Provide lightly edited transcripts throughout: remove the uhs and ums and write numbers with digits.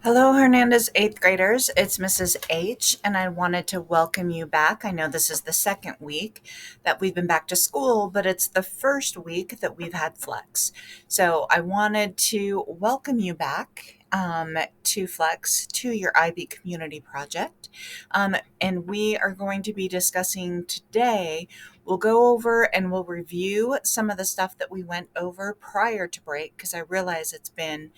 Hello, Hernandez eighth graders. It's Mrs. H, and I wanted to welcome you back. I know this is the second week that we've been back to school, but it's the first week that we've had Flex. So I wanted to welcome you back to Flex, to your IB community project. And we are going to be discussing today. We'll go over and we'll review some of the stuff that we went over prior to break because I realize it's been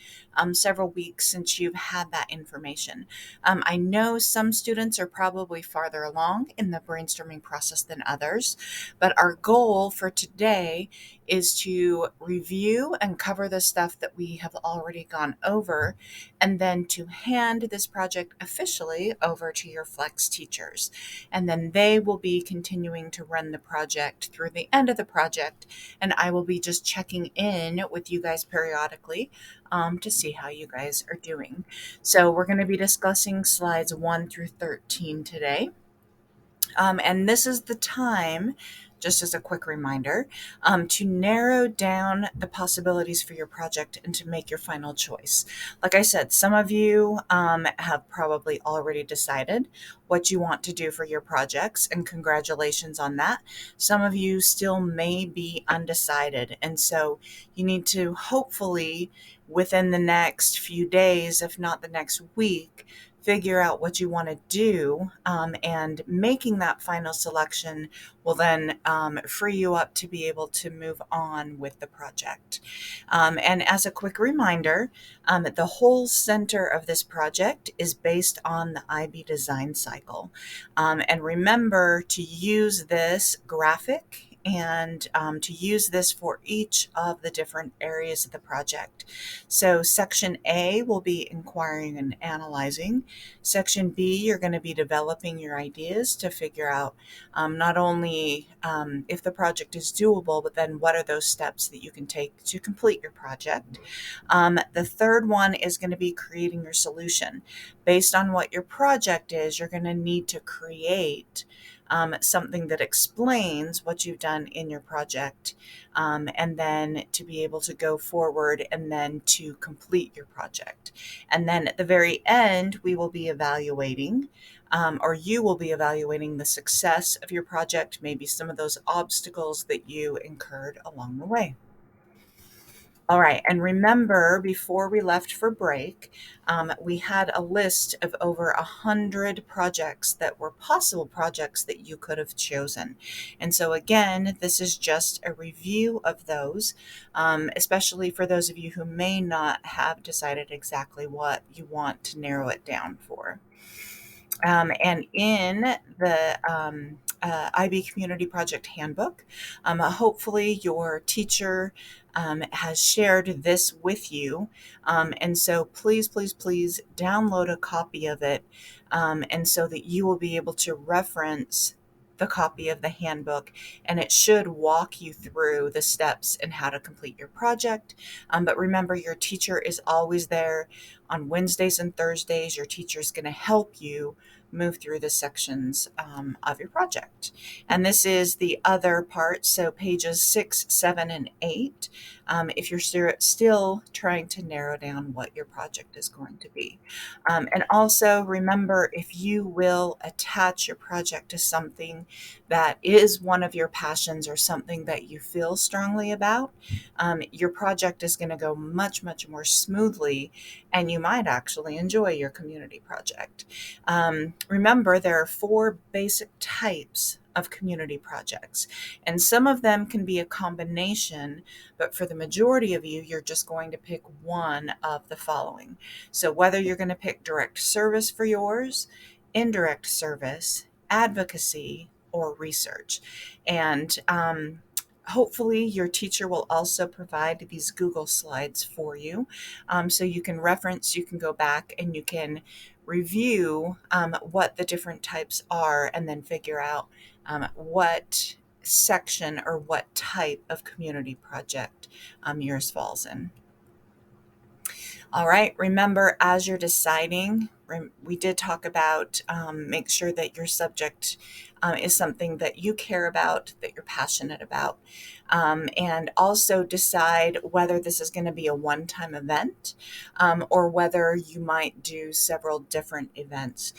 several weeks since you've had that information. I know some students are probably farther along in the brainstorming process than others, but our goal for today is to review and cover the stuff that we have already gone over, and then to hand this project officially over to your Flex teachers. And then they will be continuing to run the project through the end of the project, and I will be just checking in with you guys periodically to see how you guys are doing. So we're going to be discussing slides 1 through 13 today. And this is the time, just as a quick reminder, to narrow down the possibilities for your project and to make your final choice. Like I said, some of you have probably already decided what you want to do for your projects, and congratulations on that. Some of you still may be undecided, and so you need to hopefully, within the next few days, if not the next week, figure out what you want to do, and making that final selection will then free you up to be able to move on with the project. And as a quick reminder, the whole center of this project is based on the IB design cycle. And remember to use this graphic and to use this for each of the different areas of the project. So section A will be inquiring and analyzing. Section B, you're going to be developing your ideas to figure out not only if the project is doable, but then what are those steps that you can take to complete your project. The third one is going to be creating your solution. Based on what your project is, you're going to need to create something that explains what you've done in your project, and then to be able to go forward and then to complete your project. And then at the very end, we will be evaluating, or you will be evaluating the success of your project, maybe some of those obstacles that you incurred along the way. All right, and remember, before we left for break, we had a list of over 100 projects that were possible projects that you could have chosen. And so again, this is just a review of those, especially for those of you who may not have decided exactly what you want to narrow it down for. And in the IB Community Project Handbook, hopefully your teacher has shared this with you. And so please, please, please download a copy of it, and so that you will be able to reference the copy of the handbook, and it should walk you through the steps and how to complete your project. But remember, your teacher is always there on Wednesdays and Thursdays. Your teacher is going to help you move through the sections of your project. And this is the other part, so pages 6, 7, and 8, if you're still trying to narrow down what your project is going to be. And also remember, if you will attach your project to something that is one of your passions or something that you feel strongly about, your project is going to go much, much more smoothly, and you might actually enjoy your community project. Remember, there are 4 basic types of community projects, and some of them can be a combination, but for the majority of you, you're just going to pick one of the following. So whether you're going to pick direct service for yours, indirect service, advocacy, or research. And hopefully your teacher will also provide these Google Slides for you, so you can reference, you can go back, and you can review what the different types are, and then figure out what section or what type of community project yours falls in. All right, remember, as you're deciding, we did talk about make sure that your subject is something that you care about, that you're passionate about. And also decide whether this is going to be a one time event, or whether you might do several different events.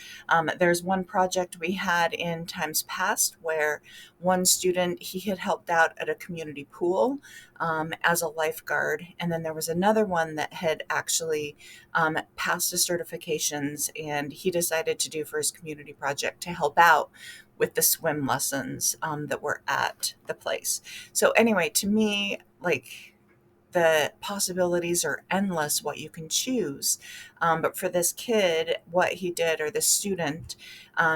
There's one project we had in times past where one student, he had helped out at a community pool as a lifeguard. And then there was another one that had actually passed his certifications, and he decided to do for his community project to help out with the swim lessons that were at the place. So anyway, to me, like, the possibilities are endless what you can choose. But for this kid, what he did, or the student,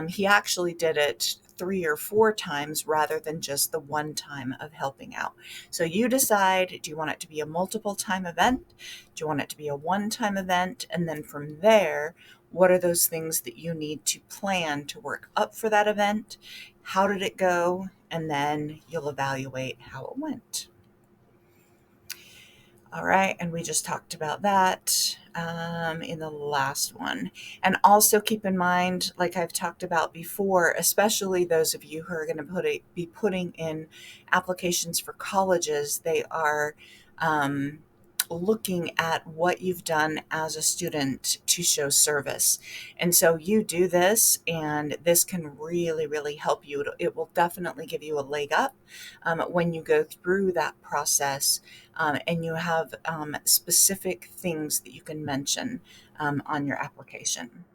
he actually did it 3 or 4 times rather than just the one time of helping out. So you decide, do you want it to be a multiple time event? Do you want it to be a one time event? And then from there, what are those things that you need to plan to work up for that event? How did it go? And then you'll evaluate how it went. All right, and we just talked about that in the last one. And also keep in mind, like I've talked about before, especially those of you who are going to be putting in applications for colleges, they are um, looking at what you've done as a student to show service. And so you do this, and this can really, really help you. It will definitely give you a leg up when you go through that process, and you have specific things that you can mention on your application.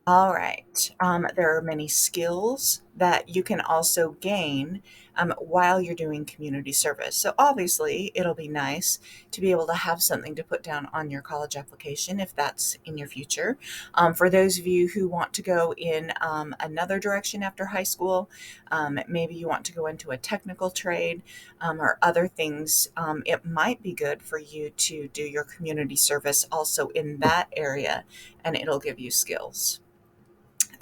All right. There are many skills that you can also gain while you're doing community service. So, obviously, it'll be nice to be able to have something to put down on your college application if that's in your future. For those of you who want to go in another direction after high school, maybe you want to go into a technical trade or other things, it might be good for you to do your community service also in that area, and it'll give you skills.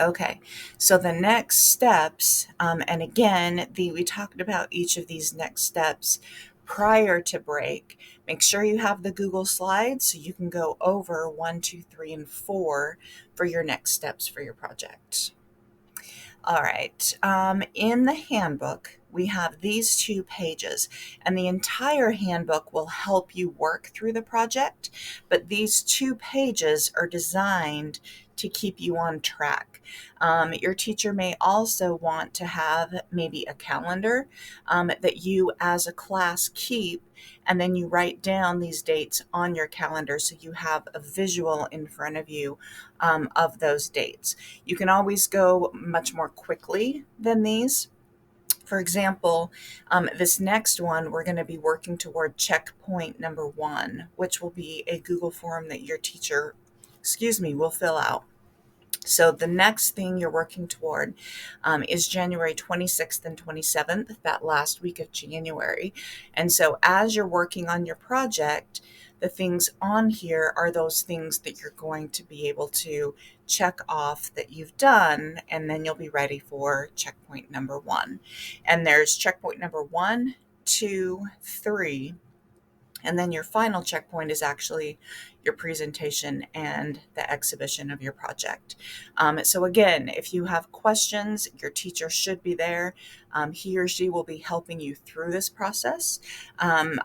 Okay, so the next steps, and again, we talked about each of these next steps prior to break. Make sure you have the Google Slides so you can go over 1, 2, 3, and 4 for your next steps for your project. All right. In the handbook, we have these 2 pages, and the entire handbook will help you work through the project. But these 2 pages are designed to keep you on track. Your teacher may also want to have maybe a calendar that you as a class keep, and then you write down these dates on your calendar so you have a visual in front of you of those dates. You can always go much more quickly than these. For example, this next one, we're going to be working toward checkpoint number 1, which will be a Google form that your teacher, will fill out. So the next thing you're working toward is January 26th and 27th, that last week of January. And so as you're working on your project, the things on here are those things that you're going to be able to check off that you've done, and then you'll be ready for checkpoint number 1. And there's checkpoint number 1, 2, 3. And then your final checkpoint is actually your presentation and the exhibition of your project. So again, if you have questions, your teacher should be there. He or she will be helping you through this process.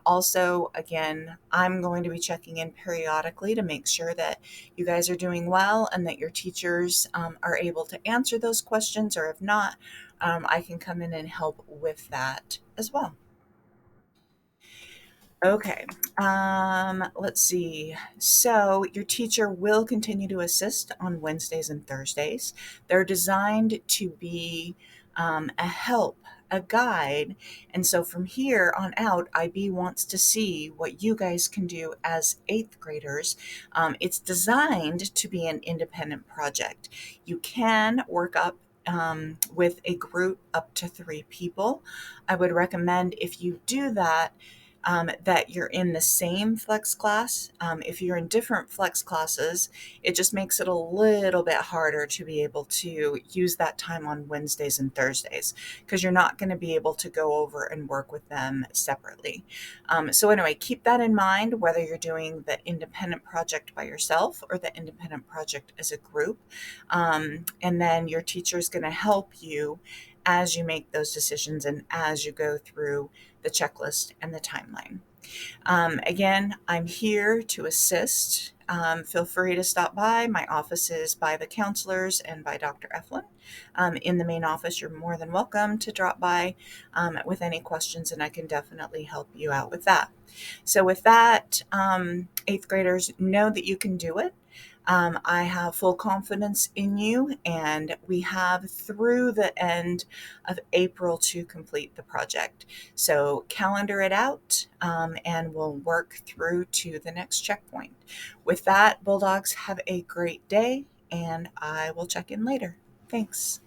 Also, again, I'm going to be checking in periodically to make sure that you guys are doing well and that your teachers are able to answer those questions, or if not, I can come in and help with that as well. Okay. Let's see. So your teacher will continue to assist on Wednesdays and Thursdays. They're designed to be a help, a guide. And so from here on out, IB wants to see what you guys can do as eighth graders. It's designed to be an independent project. You can work up with a group up to 3 people. I would recommend, if you do that, that you're in the same flex class. If you're in different flex classes, it just makes it a little bit harder to be able to use that time on Wednesdays and Thursdays because you're not going to be able to go over and work with them separately. So, anyway, keep that in mind whether you're doing the independent project by yourself or the independent project as a group. And then your teacher is going to help you as you make those decisions and as you go through the checklist and the timeline. Again, I'm here to assist. Feel free to stop by. My office is by the counselors and by Dr. Eflin. In the main office, you're more than welcome to drop by with any questions, and I can definitely help you out with that. So, with that, eighth graders, know that you can do it. I have full confidence in you, and we have through the end of April to complete the project. So calendar it out, and we'll work through to the next checkpoint. With that, Bulldogs, have a great day, and I will check in later. Thanks.